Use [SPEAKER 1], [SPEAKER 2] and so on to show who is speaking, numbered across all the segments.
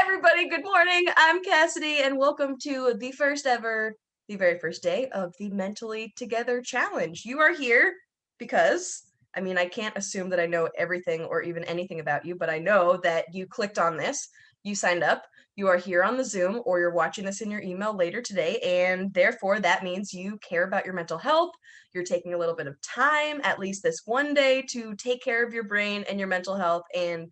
[SPEAKER 1] everybody, good morning. I'm Cassidy, and welcome to the very first day of the Mentally Together Challenge. You are here because, I can't assume that I know everything or even anything about you, but I know that you clicked on this, you signed up, you are here on the Zoom, or you're watching this in your email later today, and therefore that means you care about your mental health. You're taking a little bit of time, at least this one day, to take care of your brain and your mental health. And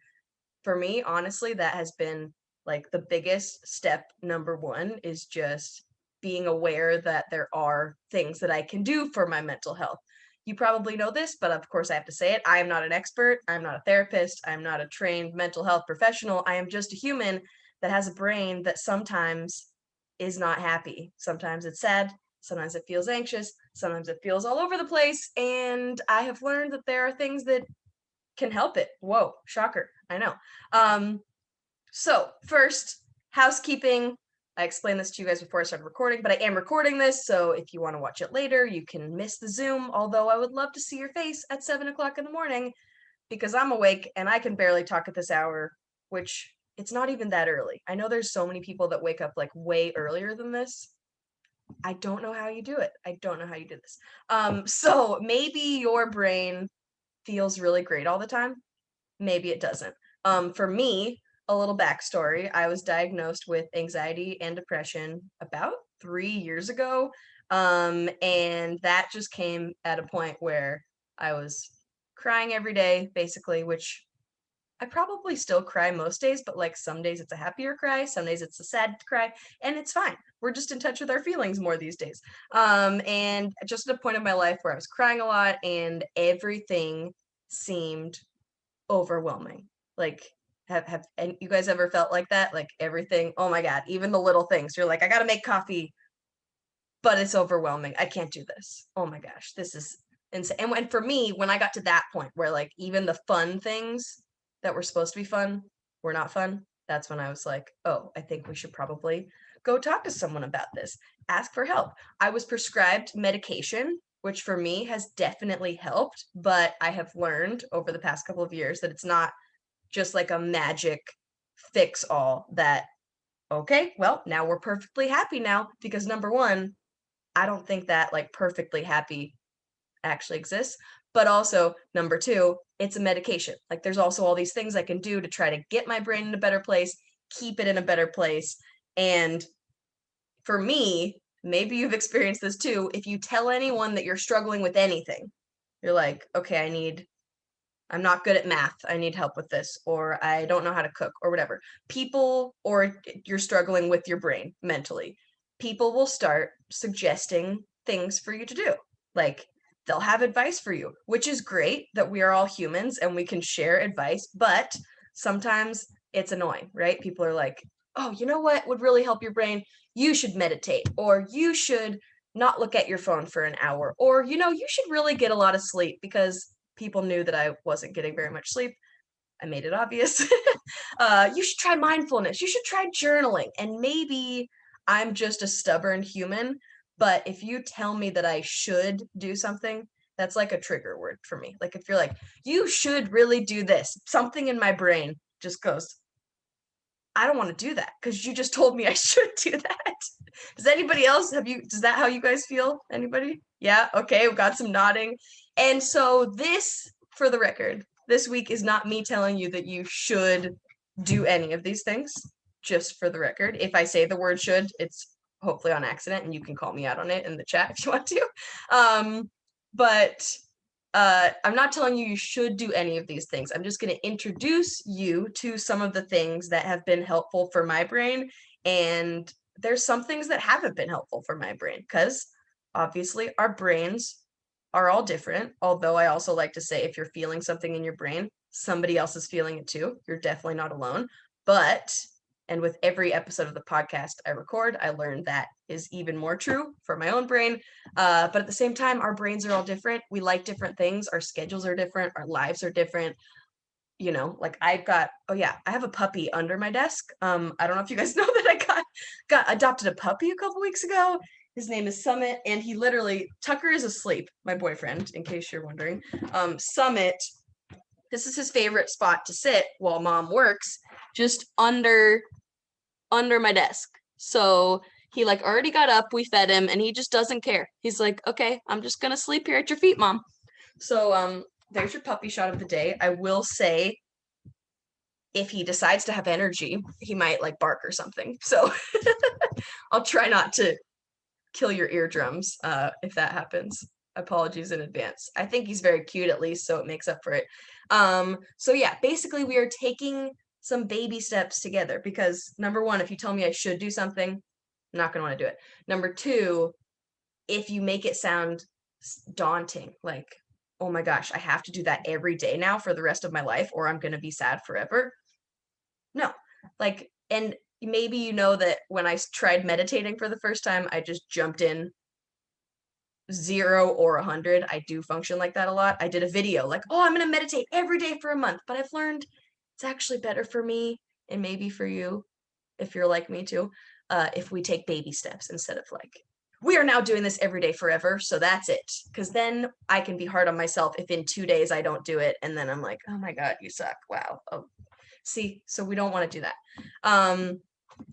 [SPEAKER 1] for me, honestly, that has been like the biggest step. Number one is just being aware that there are things that I can do for my mental health. You probably know this, but of course I have to say it. I am not an expert. I'm not a therapist. I'm not a trained mental health professional. I am just a human that has a brain that sometimes is not happy. Sometimes it's sad. Sometimes it feels anxious. Sometimes it feels all over the place. And I have learned that there are things that can help it. Whoa, shocker. I know. So first, housekeeping. I explained this to you guys before I started recording, but I am recording this, so if you want to watch it later, you can miss the Zoom, although I would love to see your face at 7 o'clock in the morning, because I'm awake and I can barely talk at this hour, which it's not even that early. I know there's so many people that wake up like way earlier than this. I don't know how you do it. I don't know how you do this. So maybe your brain feels really great all the time. Maybe it doesn't. For me, a little backstory, I was diagnosed with anxiety and depression about 3 years ago. And that just came at a point where I was crying every day, basically, which I probably still cry most days, but like some days it's a happier cry, some days it's a sad cry, and it's fine. We're just in touch with our feelings more these days. And just at a point in my life where I was crying a lot and everything seemed overwhelming. Like, have and you guys ever felt like that? Like everything, oh my God, even the little things. You're like, I gotta make coffee, but it's overwhelming. I can't do this. Oh my gosh, this is insane. And for me, when I got to that point where like even the fun things that were supposed to be fun were not fun, that's when I was like, oh, I think we should probably go talk to someone about this. Ask for help. I was prescribed medication, which for me has definitely helped, but I have learned over the past couple of years that it's not just like a magic fix all that, okay, well, now we're perfectly happy now, because number one, I don't think that like perfectly happy actually exists. But also, number two, it's a medication. Like there's also all these things I can do to try to get my brain in a better place, keep it in a better place. And for me, maybe you've experienced this too. If you tell anyone that you're struggling with anything, you're like, okay, I'm not good at math. I need help with this, or I don't know how to cook, or whatever. People, or you're struggling with your brain mentally, people will start suggesting things for you to do. Like they'll have advice for you, which is great that we are all humans and we can share advice, but sometimes it's annoying, right? People are like, oh, you know what would really help your brain? You should meditate, or you should not look at your phone for an hour, or, you should really get a lot of sleep, because people knew that I wasn't getting very much sleep. I made it obvious. You should try mindfulness. You should try journaling. And maybe I'm just a stubborn human, but if you tell me that I should do something, that's like a trigger word for me. Like if you're like, you should really do this, something in my brain just goes, I don't want to do that because you just told me I should do that. Does anybody else does that how you guys feel? Anybody? Yeah, okay, we've got some nodding. And so this, for the record, this week is not me telling you that you should do any of these things, just for the record. If I say the word should, it's hopefully on accident, and you can call me out on it in the chat if you want to. But I'm not telling you should do any of these things. I'm just going to introduce you to some of the things that have been helpful for my brain. And there's some things that haven't been helpful for my brain, because obviously our brains are all different. Although I also like to say, if you're feeling something in your brain, somebody else is feeling it too. You're definitely not alone. And with every episode of the podcast I record, I learned that is even more true for my own brain. But at the same time, our brains are all different. We like different things. Our schedules are different. Our lives are different. Like I have a puppy under my desk. I don't know if you guys know that I got adopted a puppy a couple weeks ago. His name is Summit, and he literally, Tucker is asleep, my boyfriend, in case you're wondering. Summit, this is his favorite spot to sit while mom works, just under under my desk. So he like already got up, we fed him, and he just doesn't care. He's like, okay, I'm just gonna sleep here at your feet, Mom. So there's your puppy shot of the day. I will say if he decides to have energy, he might like bark or something. So I'll try not to kill your eardrums if that happens. Apologies in advance. I think he's very cute at least, so it makes up for it. So yeah, basically we are taking some baby steps together because number one, if you tell me I should do something, I'm not gonna want to do it. Number two, if you make it sound daunting, like, oh my gosh, I have to do that every day now for the rest of my life, or I'm gonna be sad forever. No, like, and maybe you know that when I tried meditating for the first time, I just jumped in 0 or 100. I do function like that a lot. I did a video like, oh, I'm going to meditate every day for a month, but I've learned it's actually better for me and maybe for you, if you're like me too, if we take baby steps instead of like, we are now doing this every day forever, so that's it. Because then I can be hard on myself if in 2 days I don't do it, and then I'm like, oh my God, you suck. Wow. Oh, see, so we don't want to do that.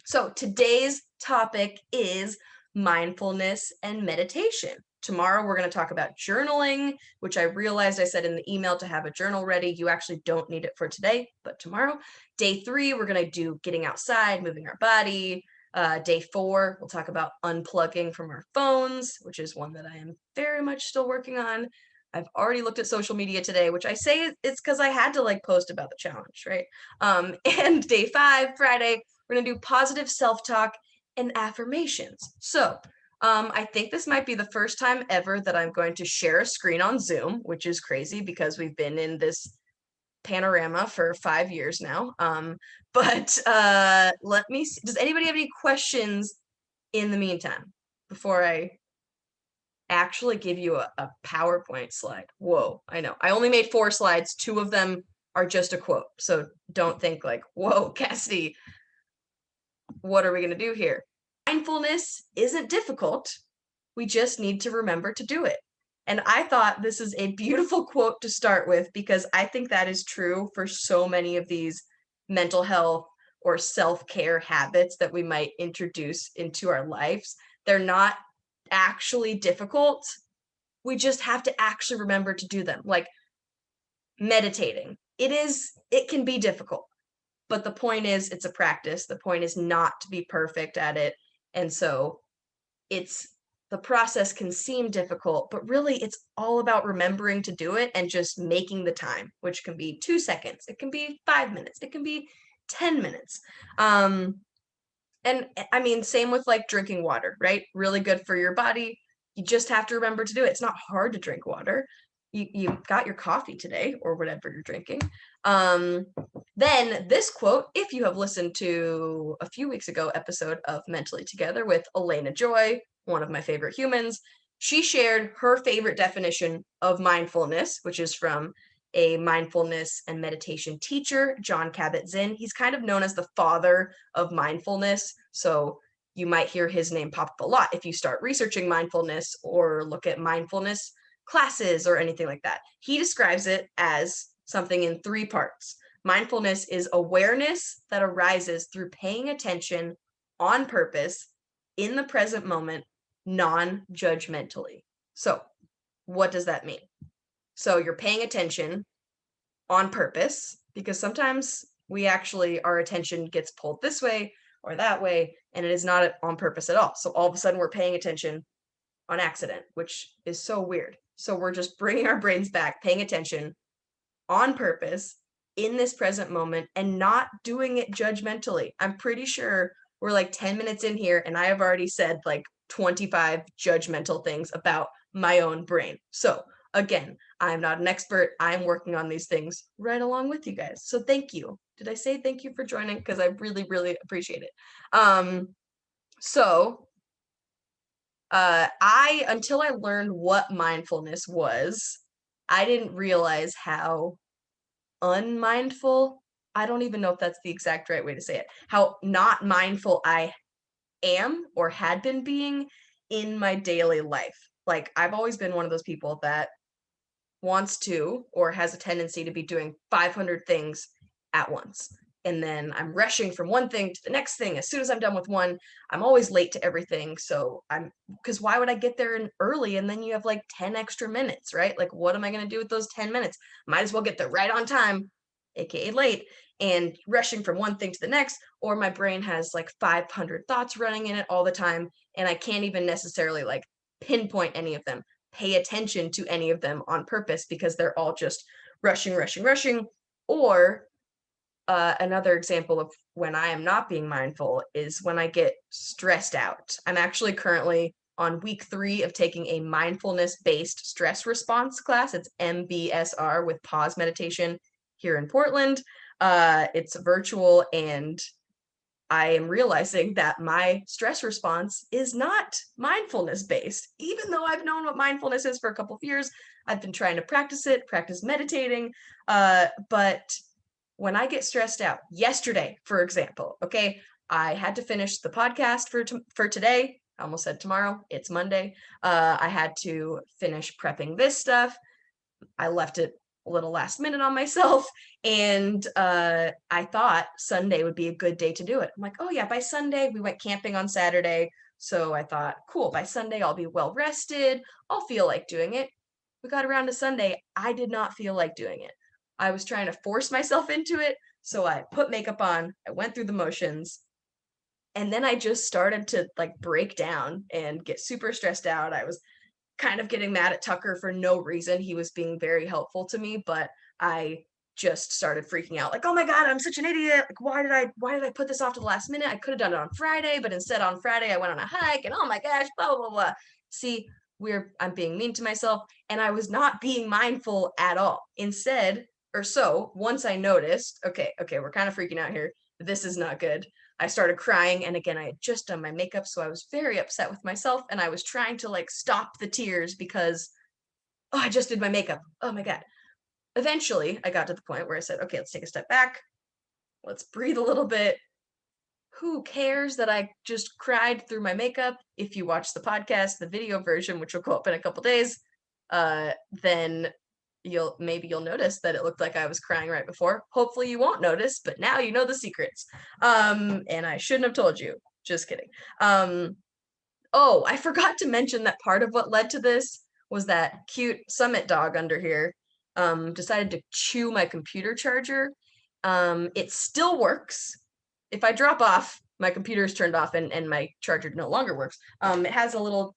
[SPEAKER 1] So today's topic is mindfulness and meditation. Tomorrow we're going to talk about journaling, which I realized I said in the email to have a journal ready. You actually don't need it for today, but tomorrow. Day 3, we're going to do getting outside, moving our body. Day 4, we'll talk about unplugging from our phones, which is one that I am very much still working on. I've already looked at social media today, which I say it's because I had to like post about the challenge, right? And day 5, Friday, we're going to do positive self-talk and affirmations. So I think this might be the first time ever that I'm going to share a screen on Zoom, which is crazy because we've been in this panorama for 5 years now. But let me see. Does anybody have any questions in the meantime before I actually give you a PowerPoint slide? Whoa, I know. I only made 4 slides. 2 of them are just a quote. So don't think like, whoa, Cassidy, what are we going to do here? Mindfulness isn't difficult. We just need to remember to do it. And I thought this is a beautiful quote to start with because I think that is true for so many of these mental health or self-care habits that we might introduce into our lives. They're not actually difficult. We just have to actually remember to do them. Like meditating. It can be difficult. But the point is, it's a practice. The point is not to be perfect at it. And so the process can seem difficult, but really it's all about remembering to do it and just making the time, which can be 2 seconds. It can be 5 minutes. It can be 10 minutes. And I mean, same with like drinking water, right? Really good for your body. You just have to remember to do it. It's not hard to drink water. You got your coffee today or whatever you're drinking. Then this quote, if you have listened to a few weeks ago episode of Mentally Together with Elena Joy, one of my favorite humans, she shared her favorite definition of mindfulness, which is from a mindfulness and meditation teacher, John Kabat-Zinn. He's kind of known as the father of mindfulness. So you might hear his name pop up a lot if you start researching mindfulness or look at mindfulness classes or anything like that. He describes it as something in 3 parts. Mindfulness is awareness that arises through paying attention on purpose in the present moment, non-judgmentally. So what does that mean? So you're paying attention on purpose because sometimes our attention gets pulled this way or that way, and it is not on purpose at all. So all of a sudden we're paying attention on accident, which is so weird. So we're just bringing our brains back, paying attention on purpose in this present moment and not doing it judgmentally. I'm pretty sure we're like 10 minutes in here and I have already said like 25 judgmental things about my own brain. So again, I'm not an expert. I'm working on these things right along with you guys. So thank you. Did I say thank you for joining? Because I really, really appreciate it. Until I learned what mindfulness was, I didn't realize how unmindful, I don't even know if that's the exact right way to say it, how not mindful I am or had been being in my daily life. Like I've always been one of those people that wants to or has a tendency to be doing 500 things at once. and then I'm rushing from one thing to the next thing. As soon as I'm done with one, I'm always late to everything. So because why would I get there early and then you have like 10 extra minutes, right? Like, what am I going to do with those 10 minutes? Might as well get there right on time, aka late, and rushing from one thing to the next. Or my brain has like 500 thoughts running in it all the time, and I can't even necessarily like pinpoint any of them, pay attention to any of them on purpose because they're all just rushing, rushing, rushing. Or another example of when I am not being mindful is when I get stressed out. I'm actually currently on week 3 of taking a mindfulness based stress response class. It's MBSR with pause meditation here in Portland. It's virtual, and I am realizing that my stress response is not mindfulness based. Even though I've known what mindfulness is for a couple of years, I've been trying to practice meditating. But when I get stressed out, yesterday, for example, okay, I had to finish the podcast for today. I almost said tomorrow. It's Monday. I had to finish prepping this stuff. I left it a little last minute on myself, and I thought Sunday would be a good day to do it. I'm like, oh yeah, by Sunday, we went camping on Saturday. So I thought, cool, by Sunday, I'll be well rested. I'll feel like doing it. We got around to Sunday. I did not feel like doing it. I was trying to force myself into it. So I put makeup on, I went through the motions, and then I just started to like break down and get super stressed out. I was kind of getting mad at Tucker for no reason. He was being very helpful to me, but I just started freaking out like, oh my god, I'm such an idiot. Like, why did I put this off to the last minute? I could have done it on Friday, but instead on Friday I went on a hike, and oh my gosh, blah blah blah. See, I'm being mean to myself, and I was not being mindful at all. Instead, or so, once I noticed, okay, we're kind of freaking out here. This is not good. I started crying, and again, I had just done my makeup, so I was very upset with myself, and I was trying to like stop the tears because, oh, I just did my makeup. Oh my god. Eventually, I got to the point where I said, okay, let's take a step back. Let's breathe a little bit. Who cares that I just cried through my makeup? If you watch the podcast, the video version, which will go up in a couple days, then you'll notice that it looked like I was crying right before. Hopefully you won't notice, but now you know the secrets. And I shouldn't have told you. Just kidding. Oh, I forgot to mention that part of what led to this was that cute summit dog under here decided to chew my computer charger. It still works. If I drop off, my computer is turned off and my charger no longer works. It has a little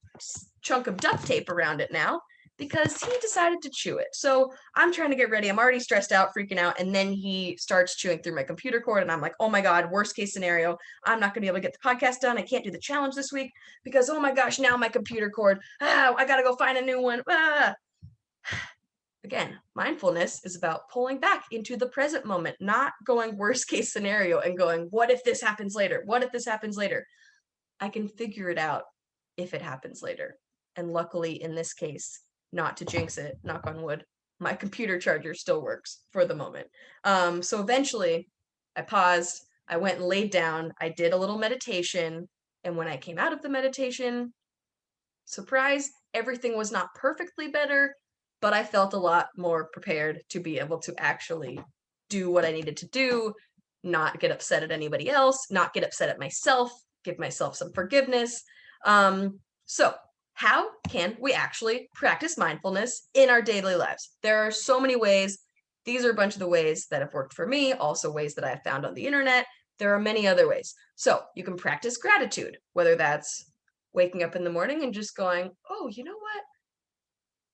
[SPEAKER 1] chunk of duct tape around it now because he decided to chew it. So I'm trying to get ready. I'm already stressed out, freaking out, and then he starts chewing through my computer cord, and I'm like, oh my god, worst case scenario. I'm not going to be able to get the podcast done. I can't do the challenge this week because, oh my gosh, now my computer cord. I got to go find a new one. Again, mindfulness is about pulling back into the present moment, not going worst case scenario and going, what if this happens later? What if this happens later? I can figure it out if it happens later. And luckily, in this case, not to jinx it, knock on wood, my computer charger still works for the moment. So eventually, I paused, I went and laid down, I did a little meditation, and when I came out of the meditation, surprise, everything was not perfectly better, but I felt a lot more prepared to be able to actually do what I needed to do, not get upset at anybody else, not get upset at myself, give myself some forgiveness. So, how can we actually practice mindfulness in our daily lives? There are so many ways. These are a bunch of the ways that have worked for me, also ways that I've found on the internet. There are many other ways. So, you can practice gratitude, whether that's waking up in the morning and just going, oh, you know what?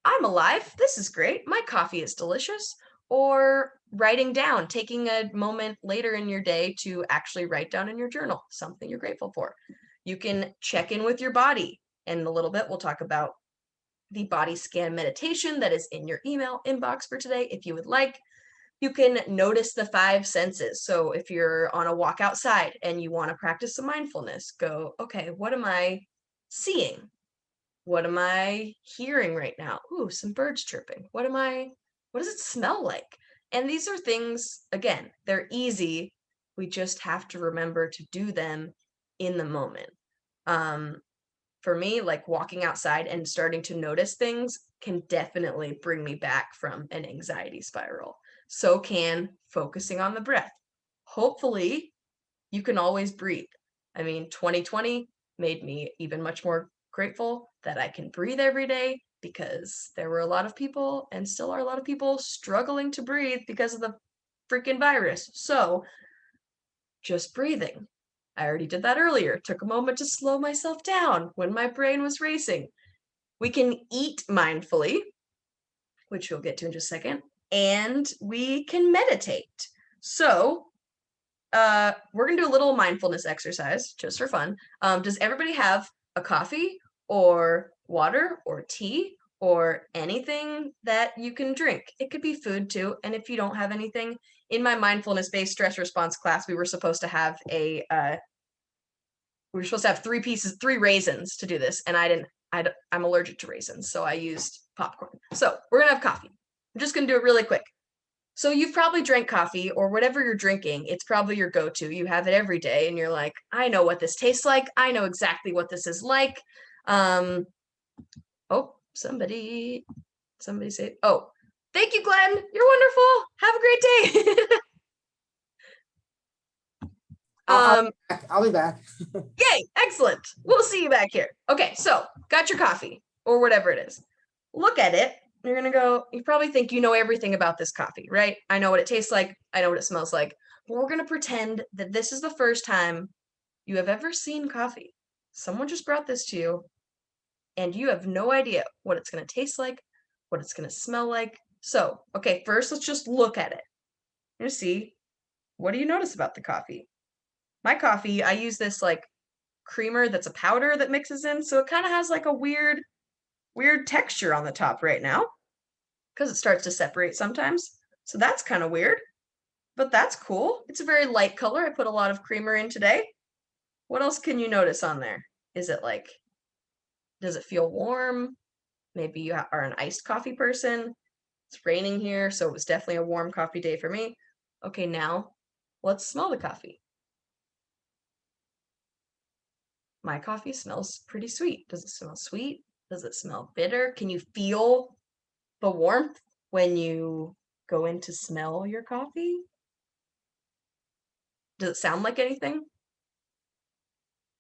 [SPEAKER 1] I'm alive. This is great. My coffee is delicious. Or writing down, taking a moment later in your day to actually write down in your journal something you're grateful for. You can check in with your body. And in a little bit, we'll talk about the body scan meditation that is in your email inbox for today if you would like. You can notice the 5 senses. So if you're on a walk outside and you want to practice some mindfulness, go, okay, what am I seeing? What am I hearing right now? Ooh, some birds chirping. What does it smell like? And these are things, again, they're easy. We just have to remember to do them in the moment. Um, for me, like walking outside and starting to notice things can definitely bring me back from an anxiety spiral. So can focusing on the breath. hopefully you can always breathe. I mean, 2020 made me even much more grateful that I can breathe every day, because there were a lot of people, and still are a lot of people, struggling to breathe because of the freaking virus. So, just breathing. I already did that earlier. Took a moment to slow myself down when my brain was racing. We can eat mindfully, which we'll get to in just a second, and we can meditate. So, we're gonna do a little mindfulness exercise just for fun. Does everybody have a coffee or water or tea or anything that you can drink? It could be food too. And if you don't have anything, in my mindfulness-based stress response class, we were supposed to have three raisins to do this, and I'm allergic to raisins, so I used popcorn. So we're gonna have coffee. I'm just gonna do it really quick. So you've probably drank coffee, or whatever you're drinking, it's probably your go-to. You have it every day and you're like, I know what this tastes like. I know exactly what this is like. Oh, somebody say, oh, thank you, Glenn. You're wonderful. Have a great day.
[SPEAKER 2] I'll be back.
[SPEAKER 1] Yay, excellent. We'll see you back here. Okay, so got your coffee or whatever it is. Look at it. You're gonna go, you probably think you know everything about this coffee, right? I know what it tastes like, I know what it smells like. But we're gonna pretend that this is the first time you have ever seen coffee. Someone just brought this to you, and you have no idea what it's gonna taste like, what it's gonna smell like. So, okay, first let's just look at it. You're gonna see, what do you notice about the coffee? My coffee, I use this like creamer that's a powder that mixes in, so it kind of has like a weird texture on the top right now, because it starts to separate sometimes. So that's kind of weird, but that's cool. It's a very light color. I put a lot of creamer in today. What else can you notice on there? Is it like, does it feel warm? Maybe you are an iced coffee person. It's raining here, so it was definitely a warm coffee day for me. Okay, now let's smell the coffee. My coffee smells pretty sweet. Does it smell sweet? Does it smell bitter? Can you feel the warmth when you go in to smell your coffee? Does it sound like anything?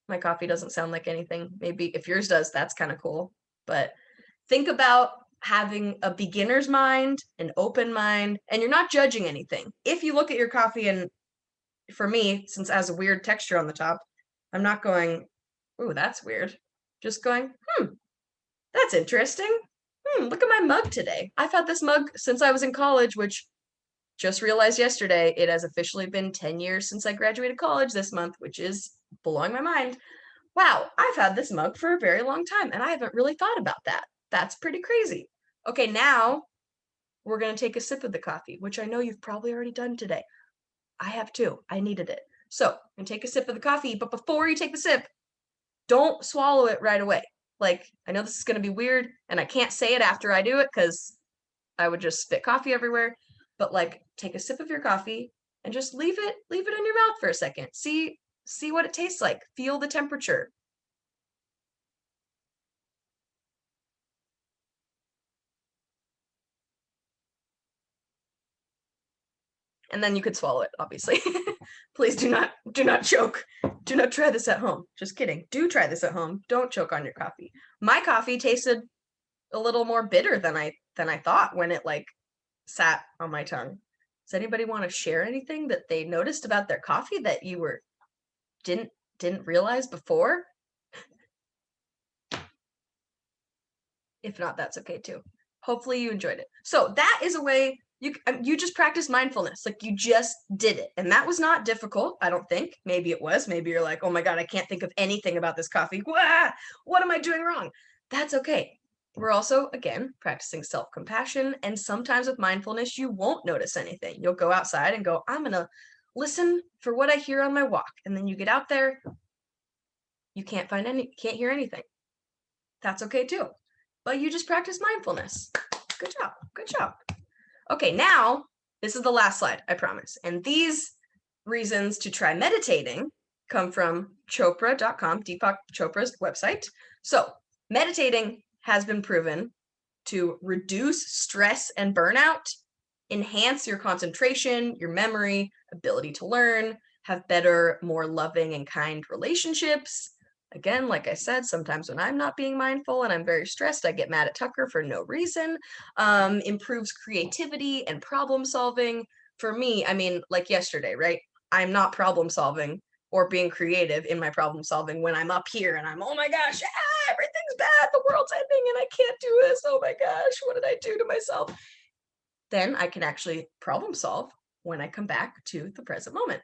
[SPEAKER 1] My coffee doesn't sound like anything. Maybe if yours does, that's kind of cool. But think about having a beginner's mind, an open mind, and you're not judging anything. If you look at your coffee, and for me, since it has a weird texture on the top, I'm not going, ooh, that's weird. Just going, that's interesting. Look at my mug today. I've had this mug since I was in college, which just realized yesterday it has officially been 10 years since I graduated college this month, which is blowing my mind. Wow, I've had this mug for a very long time, and I haven't really thought about that. That's pretty crazy. Okay, now we're going to take a sip of the coffee, which I know you've probably already done today. I have too. I needed it. So, I'm going to take a sip of the coffee, but before you take the sip, don't swallow it right away. Like, I know this is going to be weird, and I can't say it after I do it because I would just spit coffee everywhere. But like, take a sip of your coffee and just leave it in your mouth for a second. See what it tastes like. Feel the temperature. And then you could swallow it, obviously. Please do not choke. Do not try this at home. Just kidding. Do try this at home. Don't choke on your coffee. My coffee tasted a little more bitter than I thought when it like sat on my tongue. Does anybody want to share anything that they noticed about their coffee that you were didn't realize before? If not, that's okay too. Hopefully you enjoyed it. So that is a way you just practice mindfulness. Like you just did it. And that was not difficult, I don't think. Maybe it was. Maybe you're like, oh my God, I can't think of anything about this coffee. Wah! What am I doing wrong? That's okay. We're also, again, practicing self-compassion. And sometimes with mindfulness, you won't notice anything. You'll go outside and go, I'm going to listen for what I hear on my walk. And then you get out there, you can't hear anything. That's okay too. But you just practice mindfulness. Good job. Good job. Okay, now this is the last slide, I promise. And these reasons to try meditating come from Chopra.com, Deepak Chopra's website. So, meditating has been proven to reduce stress and burnout enhance your concentration, your memory, ability to learn, have better, more loving and kind relationships. Again, like I said, sometimes when I'm not being mindful and I'm very stressed, I get mad at Tucker for no reason. Improves creativity and problem solving. For me, I mean, like yesterday, right? I'm not problem solving or being creative in my problem solving when I'm up here and I'm, oh my gosh, everything's bad, the world's ending and I can't do this. Oh my gosh, what did I do to myself? Then I can actually problem solve when I come back to the present moment.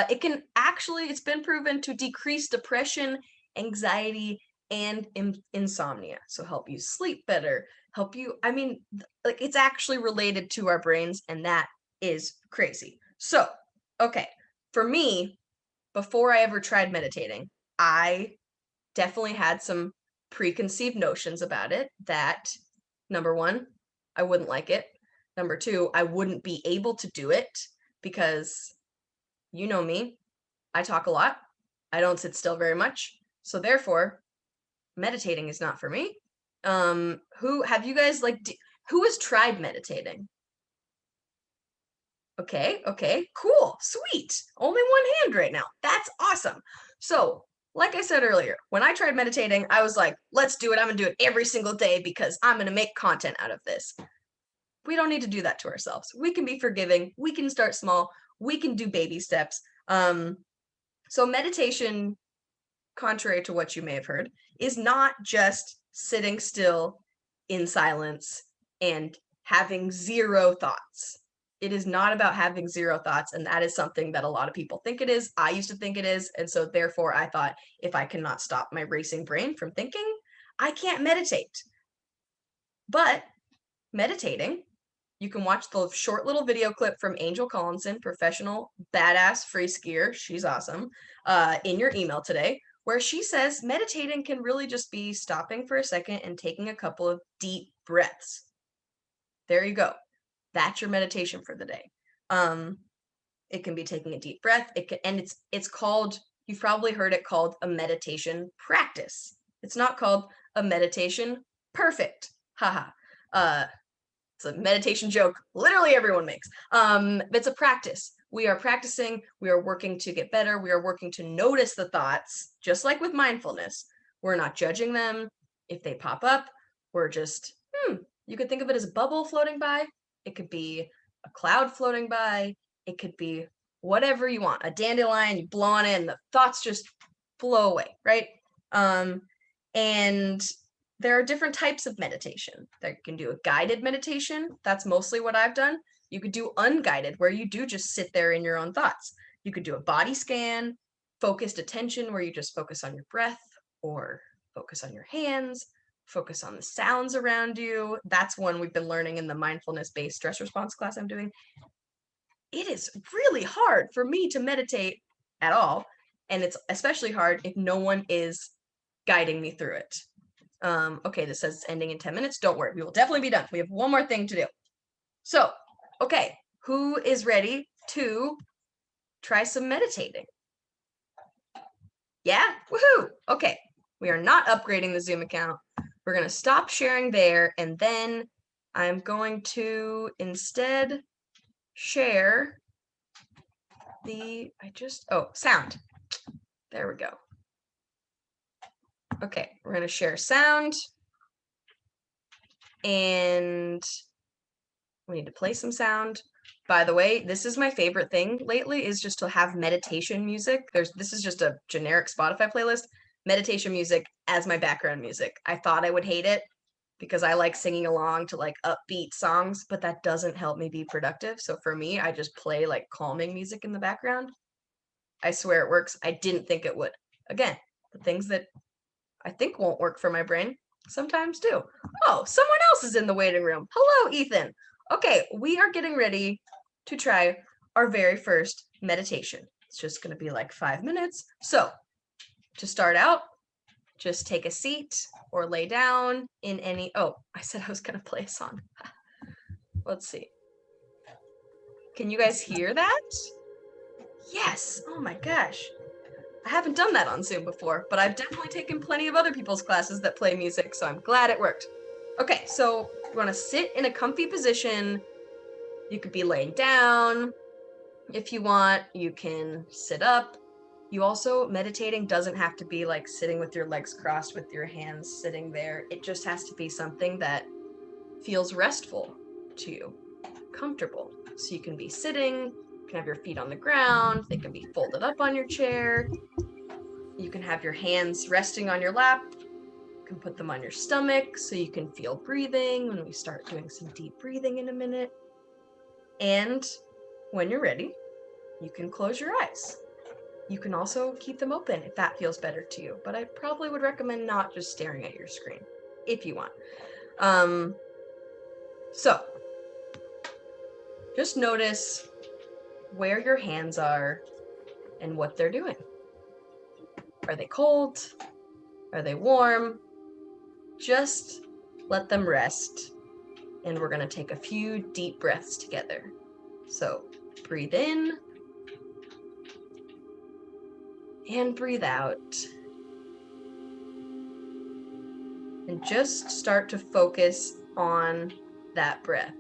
[SPEAKER 1] It can actually, it's been proven to decrease depression, anxiety, and insomnia. So help you sleep better, help you, I mean, like it's actually related to our brains, and that is crazy. So, okay, for me, before I ever tried meditating, I definitely had some preconceived notions about it that, number one, I wouldn't like it. Number two, I wouldn't be able to do it because you know me, I talk a lot. I don't sit still very much. So therefore, meditating is not for me. Who have you guys who has tried meditating? Okay, cool, sweet. Only one hand right now. That's awesome. So, like I said earlier, when I tried meditating, I was like, let's do it. I'm gonna do it every single day because I'm gonna make content out of this. We don't need to do that to ourselves. We can be forgiving. We can start small. We can do baby steps. So meditation, contrary to what you may have heard, is not just sitting still in silence and having zero thoughts. It is not about having zero thoughts, and that is something that a lot of people think it is. I used to think it is, and so therefore I thought if I cannot stop my racing brain from thinking, I can't meditate. But meditating, you can watch the short little video clip from Angel Collinson, professional badass free skier, she's awesome, in your email today, where she says meditating can really just be stopping for a second and taking a couple of deep breaths. There you go. That's your meditation for the day. It can be taking a deep breath. It can, and it's called, you've probably heard it called a meditation practice. It's not called a meditation perfect. Haha. It's a meditation joke literally everyone makes. It's a practice. We are practicing, we are working to get better, we are working to notice the thoughts, just like with mindfulness. We're not judging them. If they pop up, we're just, you could think of it as a bubble floating by. It could be a cloud floating by. It could be whatever you want. A dandelion, you blow on it and the thoughts just flow away, right? And there are different types of meditation. You can do a guided meditation. That's mostly what I've done. You could do unguided, where you do just sit there in your own thoughts. You could do a body scan, focused attention, where you just focus on your breath or focus on your hands, focus on the sounds around you. That's one we've been learning in the mindfulness-based stress response class I'm doing. It is really hard for me to meditate at all, and it's especially hard if no one is guiding me through it. Okay, this says it's ending in 10 minutes. Don't worry, we will definitely be done. We have one more thing to do. So, okay, who is ready to try some meditating? Yeah? Woohoo! Okay, we are not upgrading the Zoom account. We're going to stop sharing there, and then I'm going to instead share sound. There we go. Okay, we're going to share sound. And we need to play some sound. By the way, this is my favorite thing lately, is just to have meditation music. This is just a generic Spotify playlist, meditation music as my background music. I thought I would hate it because I like singing along to like upbeat songs, but that doesn't help me be productive. So for me, I just play like calming music in the background. I swear it works. I didn't think it would. Again, the things that I think won't work for my brain sometimes do. Oh, someone else is in the waiting room. Hello, Ethan. Okay, we are getting ready to try our very first meditation. It's just going to be like 5 minutes. So, to start out, just take a seat or lay down in any... Oh, I said I was going to play a song. Let's see. Can you guys hear that? Yes. Oh my gosh. I haven't done that on Zoom before, but I've definitely taken plenty of other people's classes that play music, so I'm glad it worked. Okay, so you want to sit in a comfy position, You could be laying down. If you want, you can sit up. You also, meditating doesn't have to be like sitting with your legs crossed with your hands sitting there. It just has to be something that feels restful to you, comfortable. So you can be sitting, you can have your feet on the ground, they can be folded up on your chair. You can have your hands resting on your lap. You can put them on your stomach so you can feel breathing when we start doing some deep breathing in a minute. And when you're ready, you can close your eyes. You can also keep them open if that feels better to you, but I probably would recommend not just staring at your screen if you want. So just notice where your hands are and what they're doing. Are they cold? Are they warm? Just let them rest, and we're gonna take a few deep breaths together. So breathe in and breathe out. And just start to focus on that breath.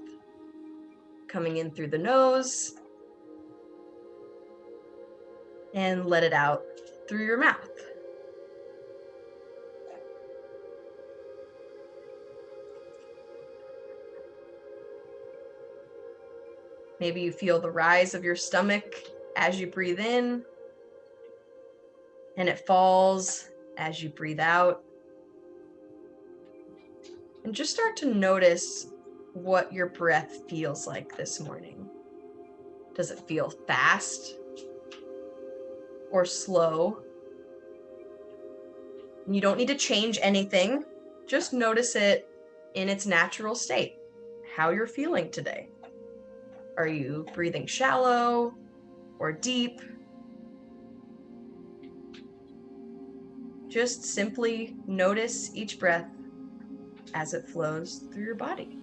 [SPEAKER 1] Coming in through the nose and let it out through your mouth. Maybe you feel the rise of your stomach as you breathe in, and it falls as you breathe out. And just start to notice what your breath feels like this morning. Does it feel fast or slow? And you don't need to change anything. Just notice it in its natural state, how you're feeling today. Are you breathing shallow or deep? Just simply notice each breath as it flows through your body.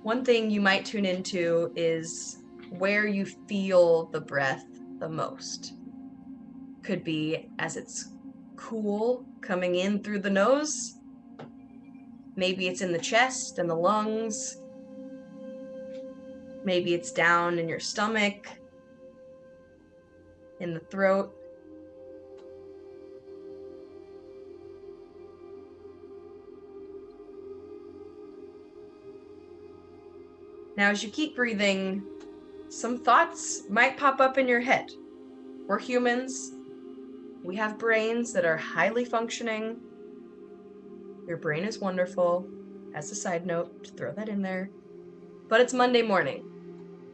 [SPEAKER 1] One thing you might tune into is where you feel the breath the most. Could be as it's cool coming in through the nose. Maybe it's in the chest and the lungs. Maybe it's down in your stomach, in the throat. Now, as you keep breathing, some thoughts might pop up in your head. We're humans. We have brains that are highly functioning. Your brain is wonderful. As a side note, throw that in there. But it's Monday morning.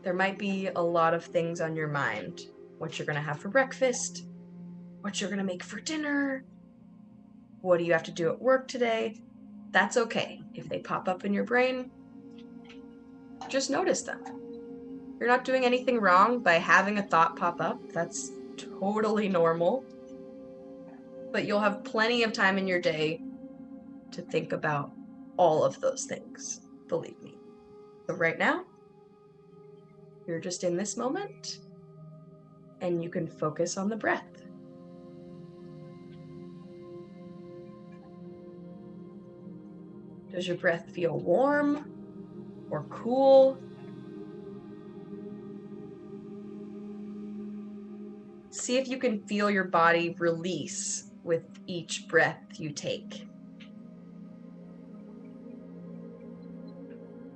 [SPEAKER 1] There might be a lot of things on your mind. What you're gonna have for breakfast, what you're gonna make for dinner, what do you have to do at work today? That's okay. If they pop up in your brain, just notice them. You're not doing anything wrong by having a thought pop up. That's totally normal. But you'll have plenty of time in your day to think about all of those things, believe me. But right now, you're just in this moment, and you can focus on the breath. Does your breath feel warm or cool? See if you can feel your body release with each breath you take.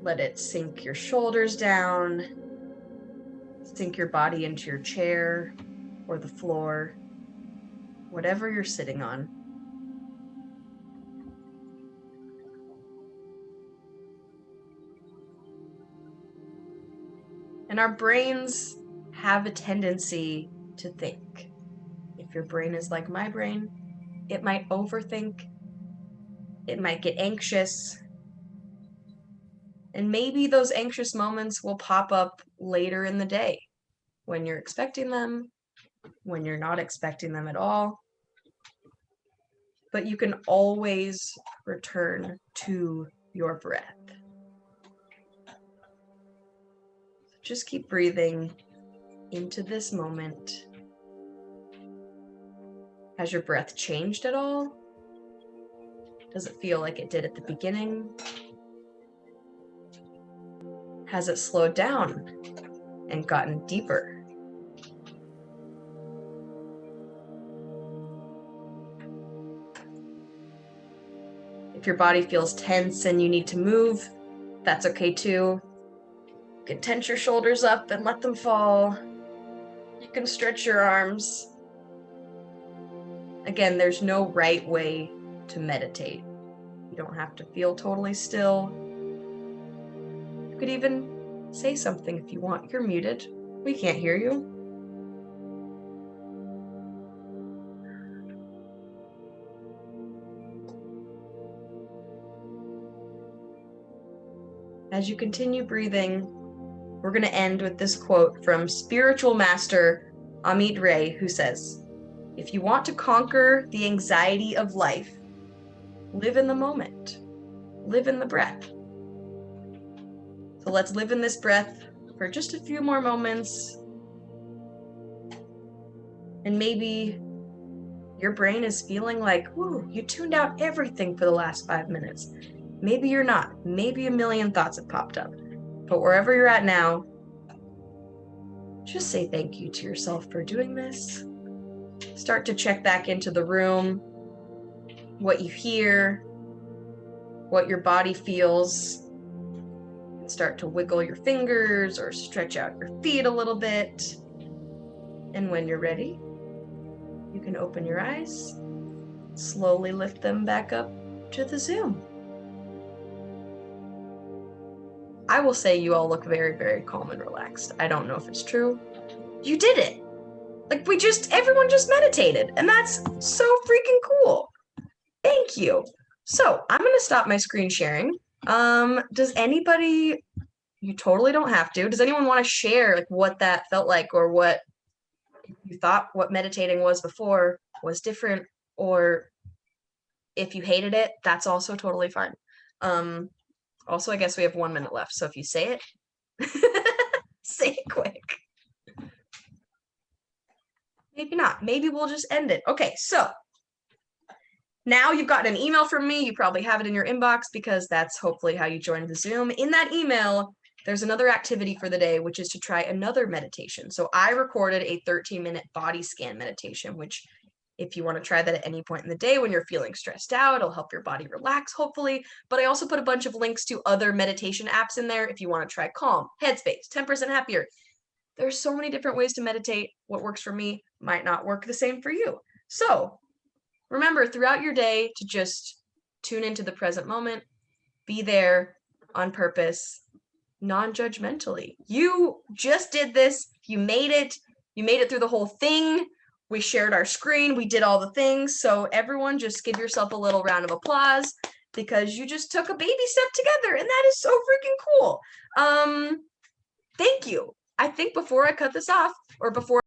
[SPEAKER 1] Let it sink your shoulders down, sink your body into your chair or the floor, whatever you're sitting on. And our brains have a tendency to think. If your brain is like my brain, it might overthink, it might get anxious, and maybe those anxious moments will pop up later in the day when you're expecting them, when you're not expecting them at all. But you can always return to your breath. Just keep breathing into this moment. Has your breath changed at all? Does it feel like it did at the beginning? Has it slowed down and gotten deeper? If your body feels tense and you need to move, that's okay too. You can tense your shoulders up and let them fall. You can stretch your arms. Again, there's no right way to meditate. You don't have to feel totally still. You could even say something if you want. You're muted. We can't hear you. As you continue breathing, we're going to end with this quote from spiritual master Amit Ray, who says, "If you want to conquer the anxiety of life, live in the moment. Live in the breath." So let's live in this breath for just a few more moments. And maybe your brain is feeling like, whoo, you tuned out everything for the last 5 minutes. Maybe you're not. Maybe a million thoughts have popped up. But wherever you're at now, just say thank you to yourself for doing this. Start to check back into the room, what you hear, what your body feels. Start to wiggle your fingers or stretch out your feet a little bit. And when you're ready, you can open your eyes, slowly lift them back up to the Zoom. I will say you all look very, very calm and relaxed. I don't know if it's true. You did it. Like everyone just meditated, and that's so freaking cool. Thank you. So I'm gonna stop my screen sharing. Does anybody, you totally don't have to, does anyone want to share like what that felt like, or what you thought what meditating was before was different, or if you hated it, that's also totally fine. Also, I guess we have 1 minute left, so if you say it, say it quick. Maybe not. Maybe we'll just end it. Okay, so now you've gotten an email from me. You probably have it in your inbox because that's hopefully how you joined the Zoom. In that email, there's another activity for the day, which is to try another meditation. So I recorded a 13-minute body scan meditation, which if you want to try that at any point in the day when you're feeling stressed out, it'll help your body relax, hopefully. But I also put a bunch of links to other meditation apps in there if you want to try Calm, Headspace, 10% Happier. There's so many different ways to meditate. What works for me might not work the same for you. So remember throughout your day to just tune into the present moment, be there on purpose, non-judgmentally. You just did this. You made it. You made it through the whole thing. We shared our screen. We did all the things. So everyone just give yourself a little round of applause because you just took a baby step together, and that is so freaking cool. Thank you. I think before I cut this off, or before